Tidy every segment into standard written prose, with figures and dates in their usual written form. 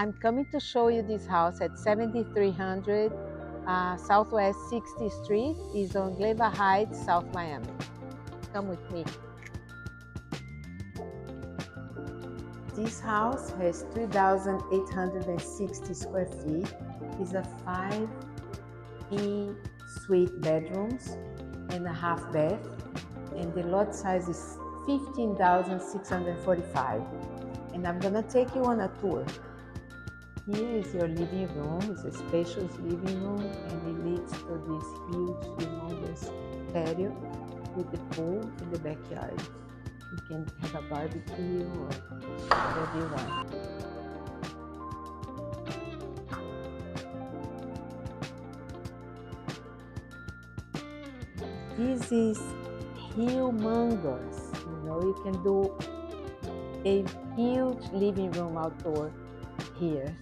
I'm coming to show you this house at 7300 Southwest 60th Street. Is on Gleba Heights, South Miami. Come with me. This house has 3,860 square feet. It's a 5 suite bedrooms and a half bath, and the lot size is 15,645. And I'm gonna take you on a tour. Here is your living room. It's a spacious living room, and it leads to this huge, humongous patio with the pool in the backyard. You can have a barbecue or whatever you want. This is humongous. You can do a huge living room outdoor here.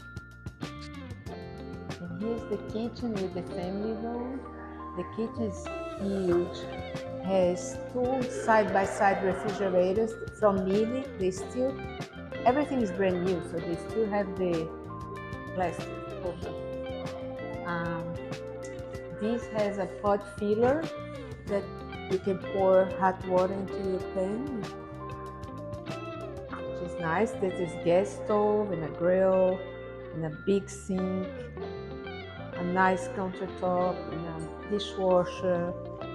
And here's the kitchen with the family room. The kitchen is huge. Has two side-by-side refrigerators from Miele. Everything is brand new, so they still have the plastic open. This has a pot filler that you can pour hot water into your pan, which is nice. This is gas stove and a grill and a big sink, a nice countertop and a dishwasher,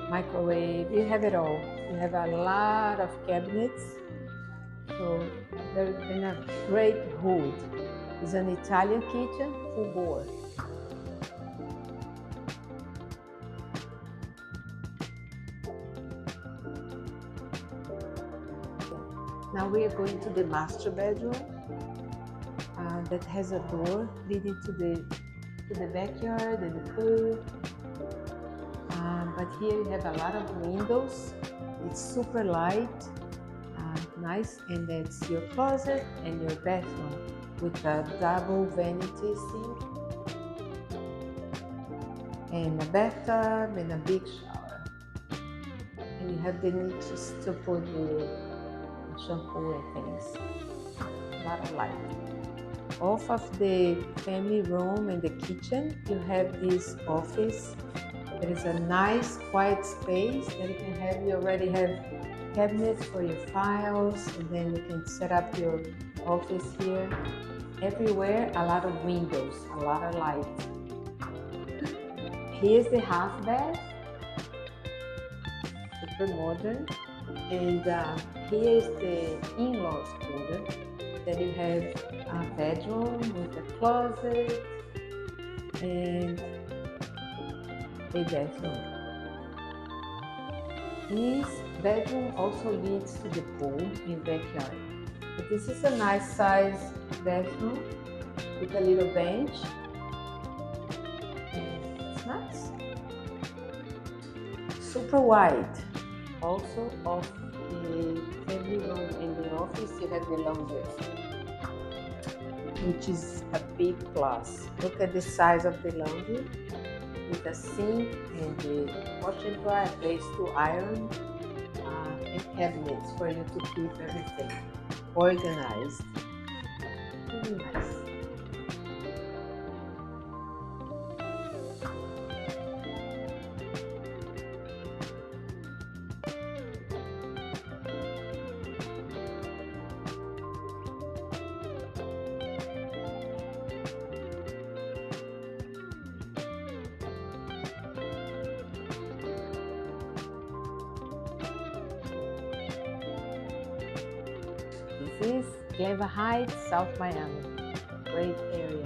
microwave. You have it all. You have a lot of cabinets. So there's been a great hood. It's an Italian kitchen, full bore. Now we are going to the master bedroom that has a door leading to the backyard and the pool. But here you have a lot of windows. It's super light, nice, and that's your closet and your bathroom with a double vanity sink and a bathtub and a big shower. And you have the niches to put the shampoo and things. A lot of light. Off of the family room and the kitchen, you have this office. There is a nice quiet space that you can have. You already have cabinets for your files, and then you can set up your office here. Everywhere, a lot of windows, a lot of light. Here's the half bath, super modern. And here is the in-laws quarter. Then you have a bedroom with a closet and a bathroom. This bedroom also leads to the pool in backyard. But this is a nice size bathroom with a little bench. And it's nice. Super wide. Also, off the family room and the office, you have the laundry, which is a big plus. Look at the size of the laundry with a sink and the wash and dry, a place to iron, and cabinets for you to keep everything organized. Really nice. This is Gleba Heights, South Miami. Great area.